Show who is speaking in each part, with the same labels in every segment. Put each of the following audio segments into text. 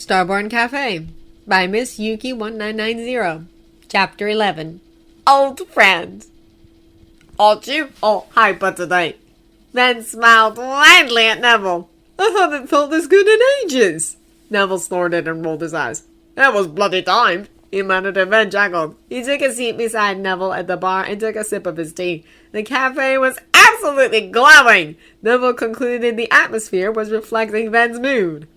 Speaker 1: Starborn Café by Miss Yuki 1990. Chapter 11. Old Friends.
Speaker 2: Aren't you all hyper today? Then smiled widely at Neville.
Speaker 1: I haven't felt this good in ages.
Speaker 2: Neville snorted and rolled his eyes. It was bloody timed, he muttered and then chuckled. He took a seat beside Neville at the bar and took a sip of his tea. The cafe was absolutely glowing. Neville concluded the atmosphere was reflecting Ben's mood.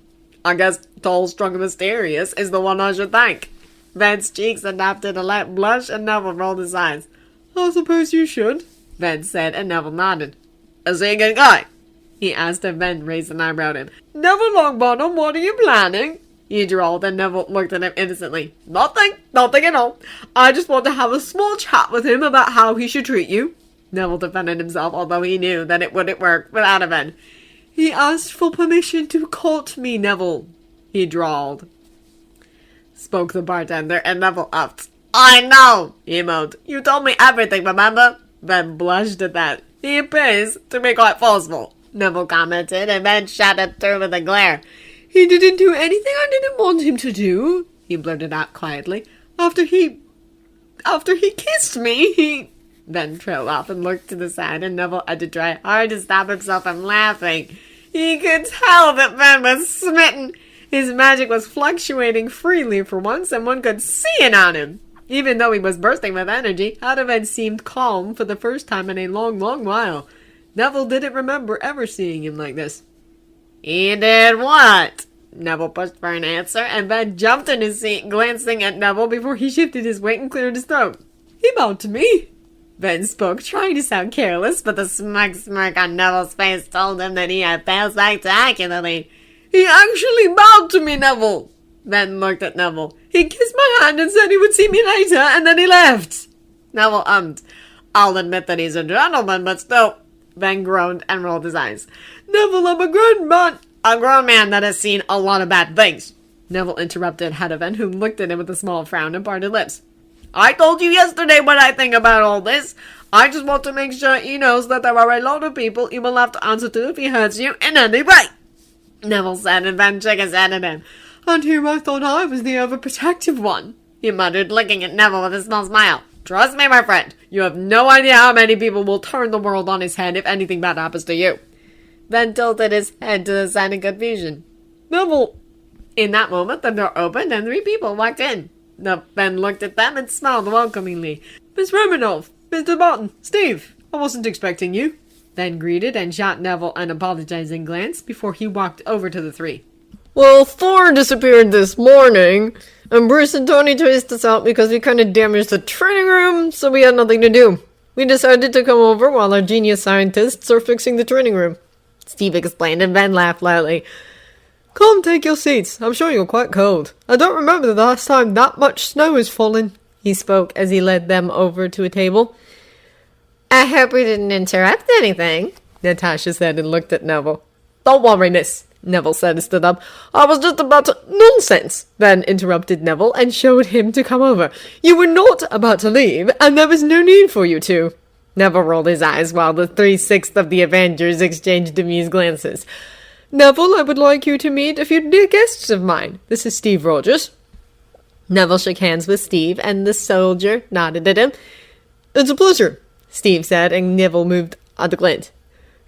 Speaker 2: I guess tall, strong, and mysterious is the one I should thank. Ben's cheeks adopted a light blush and Neville rolled his eyes.
Speaker 1: I suppose you should,
Speaker 2: Ben said, and Neville nodded. Is he a good guy? He asked, and Ben raised an eyebrow at him.
Speaker 1: Neville Longbottom, what are you planning?
Speaker 2: He drawled, and Neville looked at him innocently.
Speaker 1: Nothing at all. I just want to have a small chat with him about how he should treat you.
Speaker 2: Neville defended himself, although he knew that it wouldn't work without a Ben.
Speaker 1: He asked for permission to court me, Neville, he drawled.
Speaker 2: Spoke the bartender, and Neville upped. I know, he moaned. You told me everything, remember? Ben blushed at that. He appears to be quite forceful, Neville commented, and Ben shouted through with a glare.
Speaker 1: He didn't do anything I didn't want him to do, he blurted out quietly. After he kissed me, he...
Speaker 2: Ben trailed off and looked to the side, and Neville had to try hard to stop himself from laughing. He could tell that Ben was smitten. His magic was fluctuating freely for once, and one could see it on him. Even though he was bursting with energy, Hadaven seemed calm for the first time in a long, long while. Neville didn't remember ever seeing him like this. He did what? Neville pushed for an answer, and Ben jumped in his seat, glancing at Neville before he shifted his weight and cleared his throat.
Speaker 1: He bowed to me.
Speaker 2: Ben spoke, trying to sound careless, but the smug smirk on Neville's face told him that he had failed spectacularly.
Speaker 1: He actually bowed to me, Neville.
Speaker 2: Ben looked at Neville.
Speaker 1: He kissed my hand and said he would see me later, and then he left.
Speaker 2: Neville ummed. I'll admit that he's a gentleman, but still... Ben groaned and rolled his eyes.
Speaker 1: Neville, I'm a grown man.
Speaker 2: A grown man that has seen a lot of bad things. Neville interrupted Hadaven, who looked at him with a small frown and parted lips. I told you yesterday what I think about all this. I just want to make sure he knows that there are a lot of people he will have to answer to if he hurts you in any way. Neville said, and Ben shook his head at him.
Speaker 1: And here I thought I was the overprotective one,
Speaker 2: he muttered, looking at Neville with a small smile. Trust me, my friend, you have no idea how many people will turn the world on his head if anything bad happens to you. Ben tilted his head to the side in confusion.
Speaker 1: Neville.
Speaker 2: In that moment, the door opened and 3 people walked in. Ben looked at them and smiled welcomingly.
Speaker 1: Miss Romanov, Mr. Barton, Steve, I wasn't expecting you.
Speaker 2: Ben greeted and shot Neville an apologizing glance before he walked over to the 3.
Speaker 1: Well, Thor disappeared this morning, and Bruce and Tony traced us out because we kind of damaged the training room, so we had nothing to do. We decided to come over while our genius scientists are fixing the training room,
Speaker 2: Steve explained, and Ben laughed loudly.
Speaker 1: Come, take your seats. I'm sure you're quite cold. I don't remember the last time that much snow has fallen, he spoke as he led them over to a table.
Speaker 2: I hope we didn't interrupt anything, Natasha said and looked at Neville.
Speaker 1: Don't worry, miss, Neville said and stood up. I was just about to... Nonsense, Ben interrupted Neville and showed him to come over. You were not about to leave, and there was no need for you to.
Speaker 2: Neville rolled his eyes while the 3/6 of the Avengers exchanged amused glances.
Speaker 1: Neville, I would like you to meet a few dear guests of mine. This is Steve Rogers.
Speaker 2: Neville shook hands with Steve, and the soldier nodded at him.
Speaker 1: It's a pleasure,
Speaker 2: Steve said, and Neville moved on to Clint.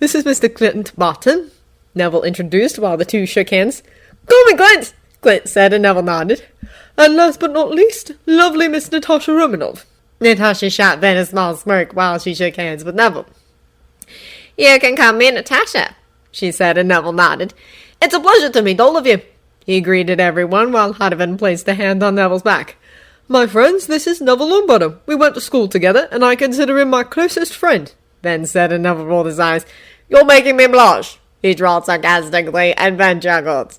Speaker 1: This is Mr. Clint Barton, Neville introduced while the two shook hands.
Speaker 2: Call me Clint, Clint said, and Neville nodded.
Speaker 1: And last but not least, lovely Miss Natasha Romanov.
Speaker 2: Natasha shot Ben a small smirk while she shook hands with Neville. You can call me Natasha, she said, and Neville nodded. It's a pleasure to meet all of you. He greeted everyone while Hadaven placed a hand on Neville's back.
Speaker 1: My friends, this is Neville Longbottom. We went to school together, and I consider him my closest friend,
Speaker 2: Ben said, and Neville rolled his eyes. You're making me blush, he drawled sarcastically, and Ben chuckled.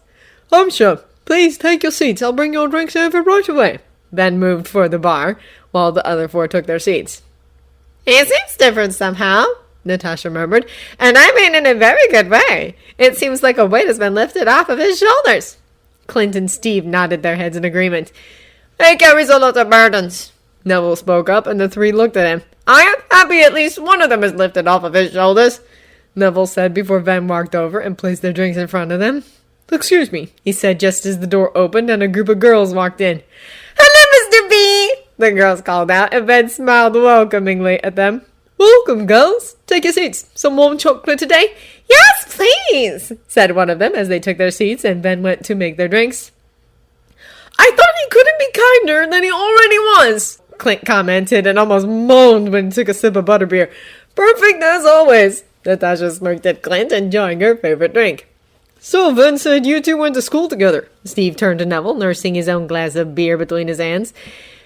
Speaker 1: I'm sure. Please take your seats. I'll bring your drinks over right away.
Speaker 2: Ben moved for the bar, while the other 4 took their seats. He seems different somehow, Natasha murmured, and I mean in a very good way. It seems like a weight has been lifted off of his shoulders. Clint and Steve nodded their heads in agreement. He carries a lot of burdens, Neville spoke up, and the 3 looked at him. I am happy at least one of them is lifted off of his shoulders, Neville said before Ben walked over and placed their drinks in front of them.
Speaker 1: Excuse me, he said just as the door opened and a group of girls walked in. Hello, Mr. B! The girls called out, and Ben smiled welcomingly at them. Welcome, girls. Take your seats. Some warm chocolate today? Yes, please, said one of them as they took their seats and Ben went to make their drinks. I thought he couldn't be kinder than he already was, Clint commented and almost moaned when he took a sip of butterbeer. Perfect as always. Natasha smirked at Clint, enjoying her favorite drink. So Ben said you two went to school together. Steve turned to Neville, nursing his own glass of beer between his hands.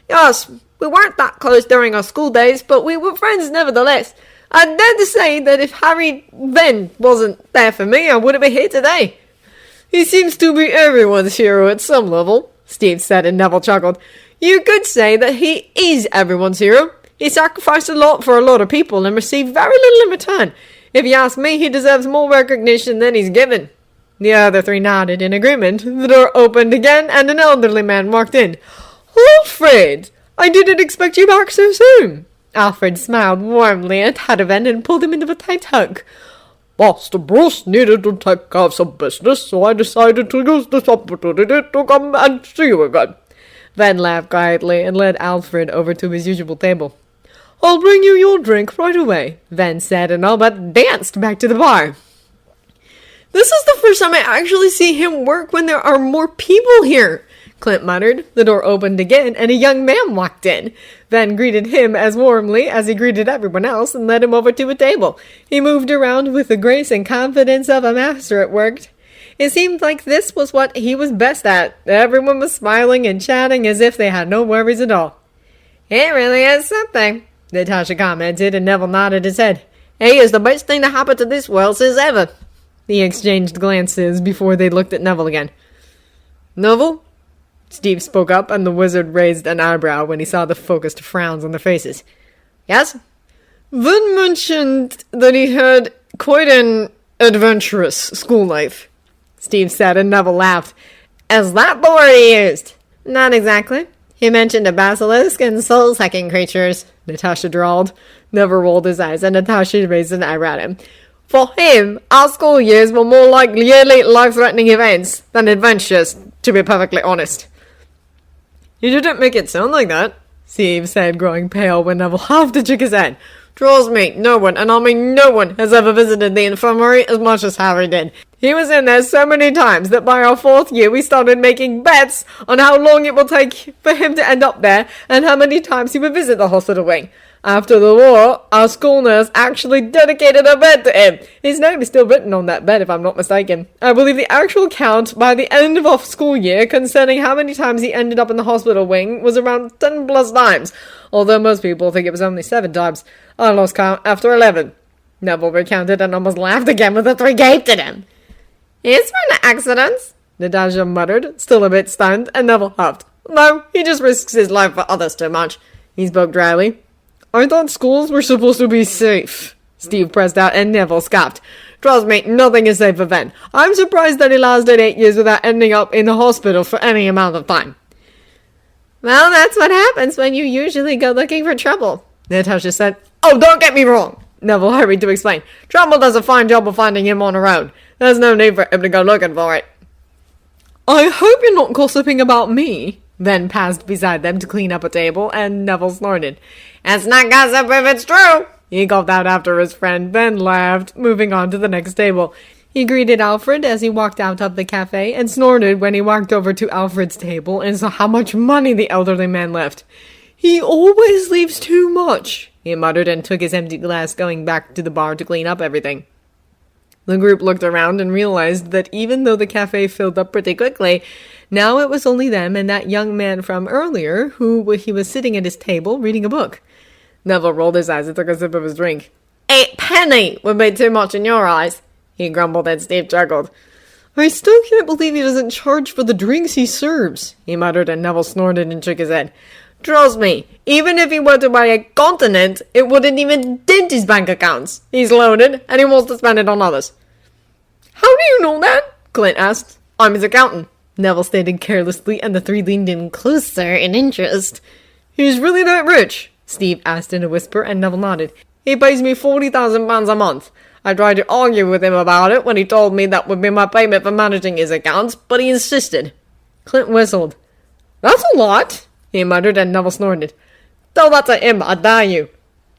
Speaker 1: Yes, we weren't that close during our school days, but we were friends nevertheless. I dare to say that if Harry then wasn't there for me, I wouldn't be here today. He seems to be everyone's hero at some level, Steve said, and Neville chuckled. You could say that he is everyone's hero. He sacrificed a lot for a lot of people and received very little in return. If you ask me, he deserves more recognition than he's given. The other three nodded in agreement. The door opened again, and an elderly man walked in. Alfred! I didn't expect you back so soon. Alfred smiled warmly at Hadaven and pulled him into a tight hug. Master Bruce needed to take care of some business, so I decided to use this opportunity to come and see you again. Van laughed quietly and led Alfred over to his usual table. I'll bring you your drink right away, Van said, and all but danced back to the bar. This is the first time I actually see him work when there are more people here, Clint muttered. The door opened again, and a young man walked in. Van greeted him as warmly as he greeted everyone else and led him over to a table. He moved around with the grace and confidence of a master at work. It seemed like this was what he was best at. Everyone was smiling and chatting as if they had no worries at all. It really is something, Natasha commented, and Neville nodded his head. He is the best thing to happen to this world since ever. They exchanged glances before they looked at Neville again. Neville? Steve spoke up, and the wizard raised an eyebrow when he saw the focused frowns on their faces. Yes? Van mentioned that he had quite an adventurous school life, Steve said, and Neville laughed. Is that the word he used? Not exactly. He mentioned a basilisk and soul-sucking creatures, Natasha drawled. Neville rolled his eyes, and Natasha raised an eyebrow at him. For him, our school years were more like yearly life-threatening events than adventures, to be perfectly honest. You didn't make it sound like that, Steve said, growing pale when Neville half shook his head. Trust me, no one, and I mean no one, has ever visited the infirmary as much as Harry did. He was in there so many times that by our 4th year we started making bets on how long it will take for him to end up there and how many times he would visit the hospital wing. After the war, our school nurse actually dedicated a bed to him. His name is still written on that bed, if I'm not mistaken. I believe the actual count by the end of our school year concerning how many times he ended up in the hospital wing was around 10 plus times, although most people think it was only 7 times. I lost count after 11. Neville recounted and almost laughed again when the three gaped at him. It's an accident, Natasha muttered, still a bit stunned, and Neville huffed. No, he just risks his life for others too much. He spoke dryly. I thought schools were supposed to be safe, Steve pressed out, and Neville scoffed. Trust me, nothing is safe for Ben. I'm surprised that he lasted 8 years without ending up in the hospital for any amount of time. Well, that's what happens when you usually go looking for trouble, Natasha said. Oh, don't get me wrong, Neville hurried to explain. Trouble does a fine job of finding him on her own. There's no need for him to go looking for it. I hope you're not gossiping about me. Then passed beside them to clean up a table, and Neville snorted. It's not gossip if it's true, he called out after his friend, then laughed, moving on to the next table. He greeted Alfred as he walked out of the cafe, and snorted when he walked over to Alfred's table and saw how much money the elderly man left. He always leaves too much, he muttered and took his empty glass, going back to the bar to clean up everything. The group looked around and realized that even though the cafe filled up pretty quickly, now it was only them and that young man from earlier, he was sitting at his table reading a book. Neville rolled his eyes and took a sip of his drink. A penny would be too much in your eyes, he grumbled, and Steve chuckled. I still can't believe he doesn't charge for the drinks he serves, he muttered, and Neville snorted and shook his head. Trust me, even if he were to buy a continent, it wouldn't even dent his bank accounts. He's loaded, and he wants to spend it on others. How do you know that? Clint asked. I'm his accountant, Neville stated carelessly, and the three leaned in closer in interest. He's really that rich? Steve asked in a whisper, and Neville nodded. He pays me £40,000 a month. I tried to argue with him about it when he told me that would be my payment for managing his accounts, but he insisted. Clint whistled. That's a lot, he muttered, and Neville snorted. Tell that to him, I dare you.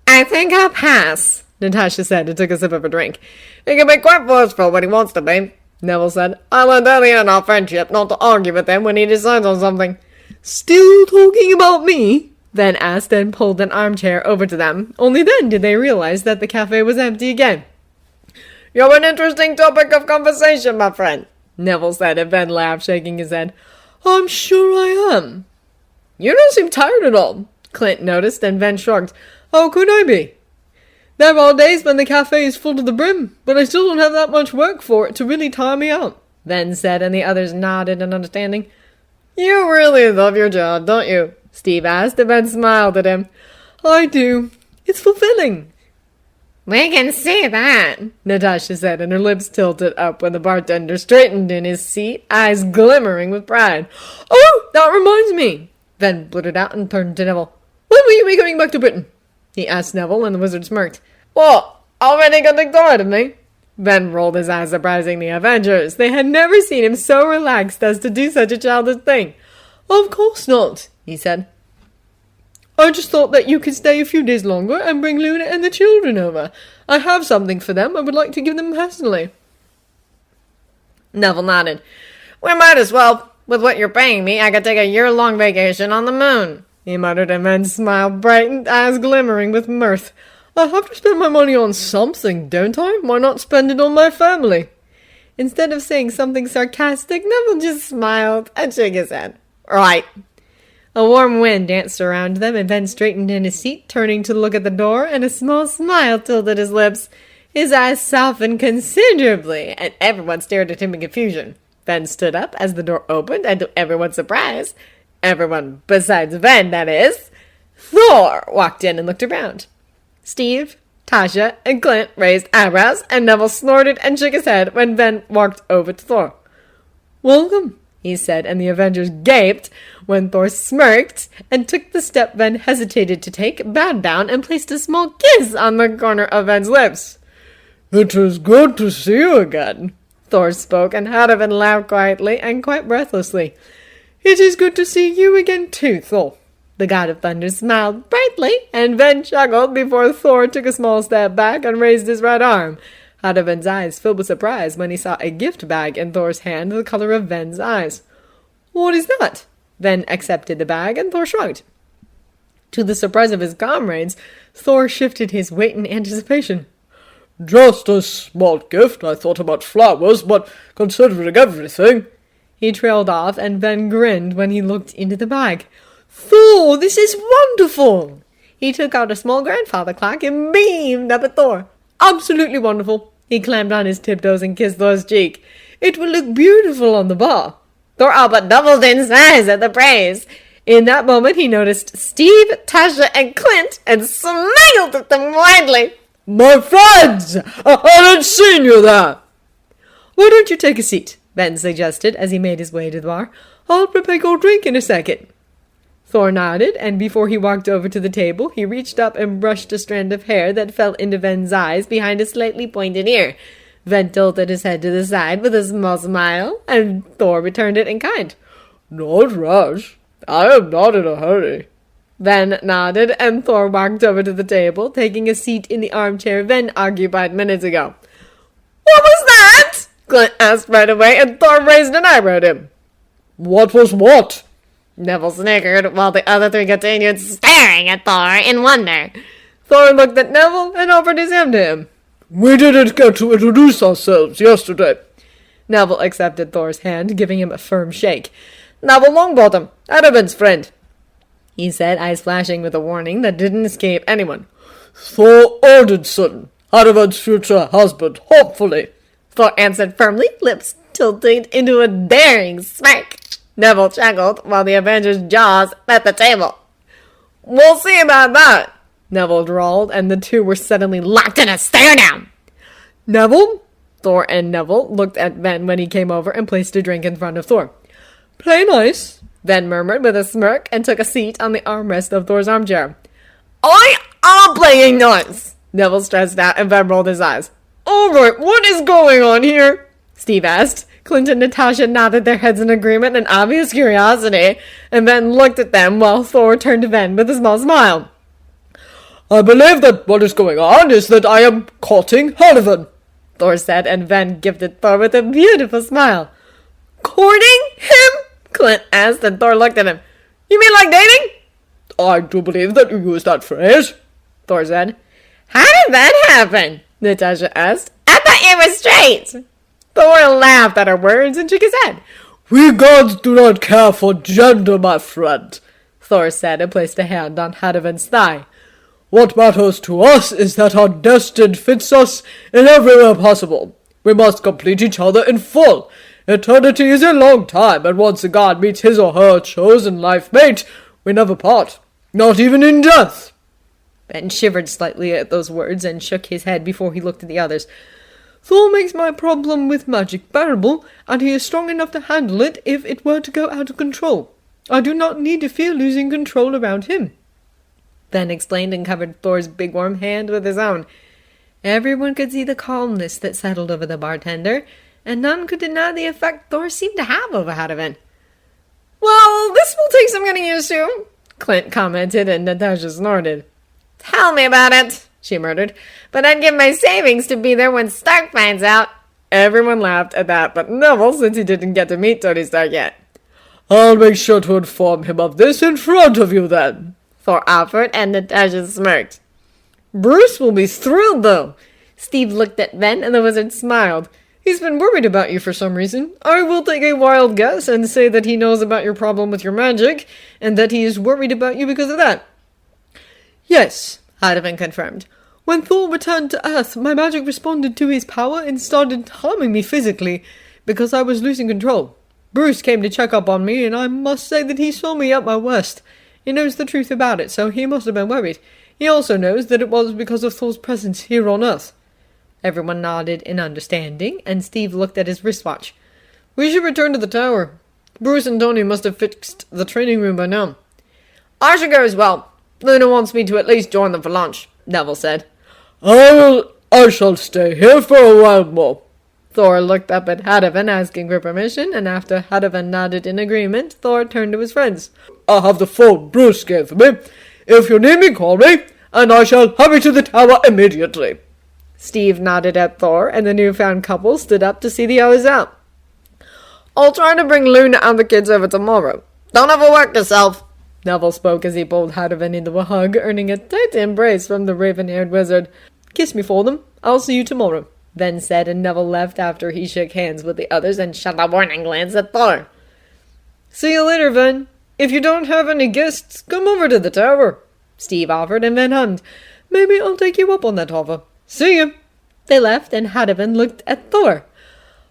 Speaker 1: I think I'll pass, Natasha said and took a sip of her drink. He can be quite forceful when he wants to be, Neville said. I learned early in our friendship not to argue with him when he decides on something. Still talking about me? Ben asked and pulled an armchair over to them. Only then did they realize that the cafe was empty again. You're an interesting topic of conversation, my friend, Neville said, and Ben laughed, shaking his head. I'm sure I am. You don't seem tired at all, Clint noticed, and Ben shrugged. How could I be? There are days when the cafe is full to the brim, but I still don't have that much work for it to really tire me out, Ben said, and the others nodded in understanding. You really love your job, don't you? Steve asked, and Ben smiled at him. I do. It's fulfilling. We can see that, Natasha said, and her lips tilted up when the bartender straightened in his seat, eyes glimmering with pride. Oh, that reminds me, Ben blurted out and turned to Neville. When will you be coming back to Britain? He asked Neville, and the wizard smirked. What? Already getting tired of me? Ben rolled his eyes, surprising the Avengers. They had never seen him so relaxed as to do such a childish thing. Of course not, he said. I just thought that you could stay a few days longer and bring Luna and the children over. I have something for them I would like to give them personally. Neville nodded. We might as well. With what you're paying me, I could take a year-long vacation on the moon, he muttered, and Ben's smile brightened, eyes glimmering with mirth. I have to spend my money on something, don't I? Why not spend it on my family? Instead of saying something sarcastic, Neville just smiled and shook his head. Right. A warm wind danced around them, and Ben straightened in his seat, turning to look at the door, and a small smile tilted his lips. His eyes softened considerably, and everyone stared at him in confusion. Ben stood up as the door opened, and to everyone's surprise, everyone besides Ben, that is, Thor walked in and looked around. Steve, Tasha, and Clint raised eyebrows, and Neville snorted and shook his head when Ben walked over to Thor. Welcome, he said, and the Avengers gaped when Thor smirked and took the step Ben hesitated to take, bowed down, and placed a small kiss on the corner of Ben's lips. It is good to see you again, Thor spoke, and Hadavan laughed quietly and quite breathlessly. It is good to see you again too, Thor. The god of thunder smiled brightly, and Ben chuckled before Thor took a small step back and raised his right arm. Hadavan's eyes filled with surprise when he saw a gift bag in Thor's hand the color of Ben's eyes. What is that? Ben accepted the bag, and Thor shrugged. To the surprise of his comrades, Thor shifted his weight in anticipation. Just a small gift. I thought about flowers, but considering everything... He trailed off, and Ben grinned when he looked into the bag. Thor, this is wonderful! He took out a small grandfather clock and beamed up at Thor. Absolutely wonderful. He climbed on his tiptoes and kissed Thor's cheek. It will look beautiful on the bar. Thor all but doubled in size at the praise. In that moment, he noticed Steve, Tasha, and Clint, and smiled at them widely. My friends! I hadn't seen you there! Why don't you take a seat? Ben suggested as he made his way to the bar. I'll prepare your drink in a second. Thor nodded, and before he walked over to the table, he reached up and brushed a strand of hair that fell into Ven's eyes behind a slightly pointed ear. Ven tilted his head to the side with a small smile, and Thor returned it in kind. Not rash. I am not in a hurry. Ven nodded, and Thor walked over to the table, taking a seat in the armchair Ven occupied minutes ago. What was that? Clint asked right away, and Thor raised an eyebrow at him. What was what? Neville snickered, while the other three continued staring at Thor in wonder. Thor looked at Neville and offered his hand to him. We didn't get to introduce ourselves yesterday. Neville accepted Thor's hand, giving him a firm shake. Neville Longbottom, Hadavan's friend, he said, eyes flashing with a warning that didn't escape anyone. Thor Odinson, Hadavan's future husband, hopefully, Thor answered firmly, lips tilted into a daring smirk. Neville chuckled while the Avengers' jaws met the table. We'll see about that, Neville drawled, and the two were suddenly locked in a stare-down. Neville? Thor and Neville looked at Ven when he came over and placed a drink in front of Thor. Play nice, Ven murmured with a smirk and took a seat on the armrest of Thor's armchair. I am playing nice, Neville stressed out, and Ven rolled his eyes. Alright, what is going on here? Steve asked. Clint and Natasha nodded their heads in agreement in obvious curiosity, and then looked at them while Thor turned to Ben with a small smile. I believe that what is going on is that I am courting Hanavan, Thor said, and Ben gifted Thor with a beautiful smile. Courting him? Clint asked, and Thor looked at him. You mean like dating? I do believe that you used that phrase, Thor said. How did that happen? Natasha asked. I thought you were straight. Thor laughed at her words and shook his head. We gods do not care for gender, my friend, Thor said, and placed a hand on Hanavan's thigh. What matters to us is that our destiny fits us in every way possible. We must complete each other in full. Eternity is a long time, and once a god meets his or her chosen life mate, we never part, not even in death. Ben shivered slightly at those words and shook his head before he looked at the others. Thor makes my problem with magic bearable, and he is strong enough to handle it if it were to go out of control. I do not need to fear losing control around him. Ben explained and covered Thor's big warm hand with his own. Everyone could see the calmness that settled over the bartender, and none could deny the effect Thor seemed to have over Hanavan. Well, this will take some getting used to, Clint commented, and Natasha snorted. Tell me about it, she murmured. But I'd give my savings to be there when Stark finds out. Everyone laughed at that, but Neville, since he didn't get to meet Tony Stark yet. I'll make sure to inform him of this in front of you then, Thor offered, and Natasha smirked. Bruce will be thrilled, though. Steve looked at Ben, and the wizard smiled. He's been worried about you for some reason. I will take a wild guess and say that he knows about your problem with your magic, and that he is worried about you because of that. Yes, Hanavan confirmed. When Thor returned to Earth, my magic responded to his power and started harming me physically, because I was losing control. Bruce came to check up on me, and I must say that he saw me at my worst. He knows the truth about it, so he must have been worried. He also knows that it was because of Thor's presence here on Earth. Everyone nodded in understanding, and Steve looked at his wristwatch. We should return to the tower. Bruce and Tony must have fixed the training room by now. I should go as well. Luna wants me to at least join them for lunch, Neville said. I shall stay here for a while more. Thor looked up at Hanavan, asking for permission, and after Hanavan nodded in agreement, Thor turned to his friends. I have the phone Bruce gave me. If you need me, call me, and I shall hurry to the tower immediately. Steve nodded at Thor, and the newfound couple stood up to see the others out. I'll try to bring Luna and the kids over tomorrow. Don't overwork yourself, Neville spoke as he pulled Hanavan into a hug, earning a tight embrace from the raven-haired wizard. Kiss me for them. I'll see you tomorrow, Ben said, and Neville left after he shook hands with the others and shot a warning glance at Thor. See you later, Ben. If you don't have any guests, come over to the tower, Steve offered, and then hummed. Maybe I'll take you up on that offer. See you. They left, and Hanavan looked at Thor.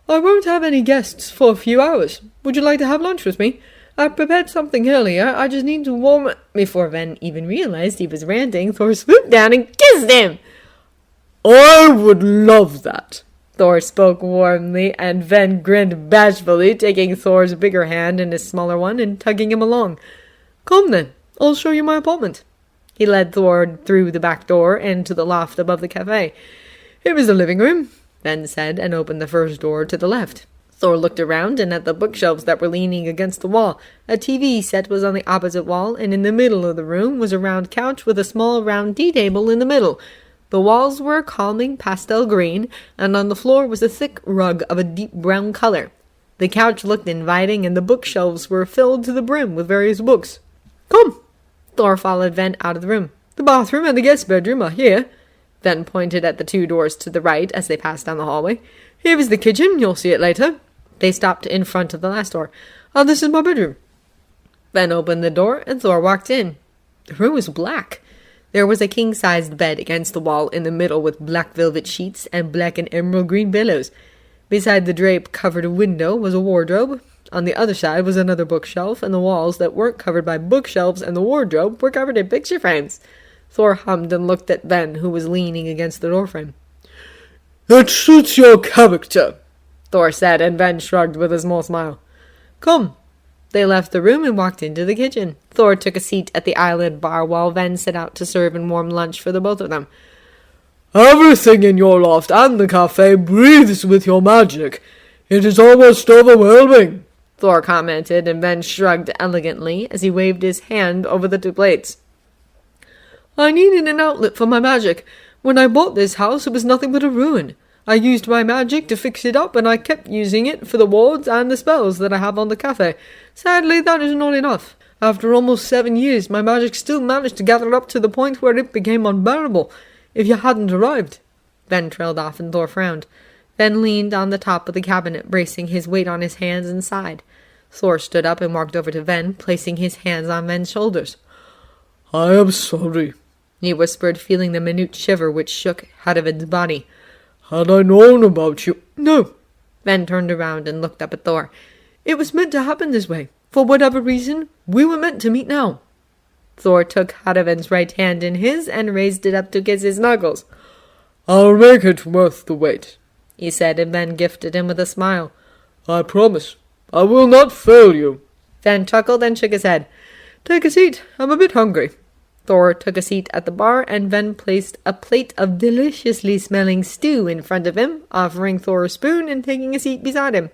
Speaker 1: I won't have any guests for a few hours. Would you like to have lunch with me? I prepared something earlier. I just need to warm it. Before Ben even realized he was ranting, Thor swooped down and kissed him. I would love that. Thor spoke warmly, and Ben grinned bashfully, taking Thor's bigger hand in his smaller one and tugging him along. Come then, I'll show you my apartment. He led Thor through the back door and to the loft above the cafe. Here is the living room, Ben said, and opened the first door to the left. Thor looked around and at the bookshelves that were leaning against the wall. A TV set was on the opposite wall, and in the middle of the room was a round couch with a small round tea table in the middle. The walls were a calming pastel green, and on the floor was a thick rug of a deep brown color. The couch looked inviting, and the bookshelves were filled to the brim with various books. Come! Thor followed Ven out of the room. The bathroom and the guest bedroom are here. Ven pointed at the two doors to the right as they passed down the hallway. Here is the kitchen. You'll see it later. They stopped in front of the last door. This is my bedroom. Ven opened the door, and Thor walked in. The room was black. There was a king-sized bed against the wall in the middle with black velvet sheets and black and emerald green pillows. Beside the drape-covered window was a wardrobe. On the other side was another bookshelf, and the walls that weren't covered by bookshelves and the wardrobe were covered in picture frames. Thor hummed and looked at Ben, who was leaning against the doorframe. It suits your character, Thor said, and Ben shrugged with a small smile. Come. They left the room and walked into the kitchen. Thor took a seat at the island bar while Ven set out to serve and warm lunch for the both of them.
Speaker 3: Everything in your loft and the cafe breathes with your magic. It is almost overwhelming,
Speaker 1: Thor commented, and Ben shrugged elegantly as he waved his hand over the 2 plates. I needed an outlet for my magic. When I bought this house, it was nothing but a ruin. I used my magic to fix it up, and I kept using it for the wards and the spells that I have on the cafe. Sadly, that is not enough. After almost 7 years, my magic still managed to gather up to the point where it became unbearable. If you hadn't arrived. Ben trailed off, and Thor frowned. Ben leaned on the top of the cabinet, bracing his weight on his hands and sighed. Thor stood up and walked over to Ven, placing his hands on Ven's shoulders.
Speaker 3: I am sorry,
Speaker 1: he whispered, feeling the minute shiver which shook Hadavid's body.
Speaker 3: Had I known about you—
Speaker 1: No. Ven turned around and looked up at Thor. It was meant to happen this way. For whatever reason, we were meant to meet now. Thor took Hadavid's right hand in his and raised it up to kiss his knuckles.
Speaker 3: I'll make it worth the wait,
Speaker 1: he said, and Ven gifted him with a smile.
Speaker 3: I promise. I will not fail you.
Speaker 1: Ven chuckled and shook his head. Take a seat. I'm a bit hungry. Thor took a seat at the bar, and Ven placed a plate of deliciously smelling stew in front of him, offering Thor a spoon and taking a seat beside him.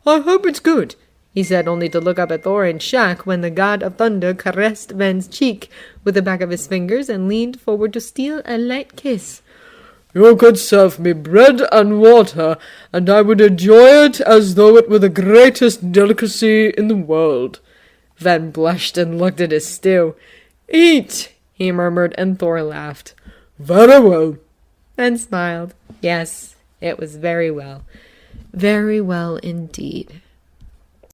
Speaker 1: I hope it's good, he said, only to look up at Thor in shock when the god of thunder caressed Ven's cheek with the back of his fingers and leaned forward to steal a light kiss.
Speaker 3: You could serve me bread and water, and I would enjoy it as though it were the greatest delicacy in the world.
Speaker 1: Ven blushed and looked at his stew. Eat, he murmured, and Thor laughed.
Speaker 3: Very well.
Speaker 1: Ven smiled. Yes, it was very well. Very well indeed.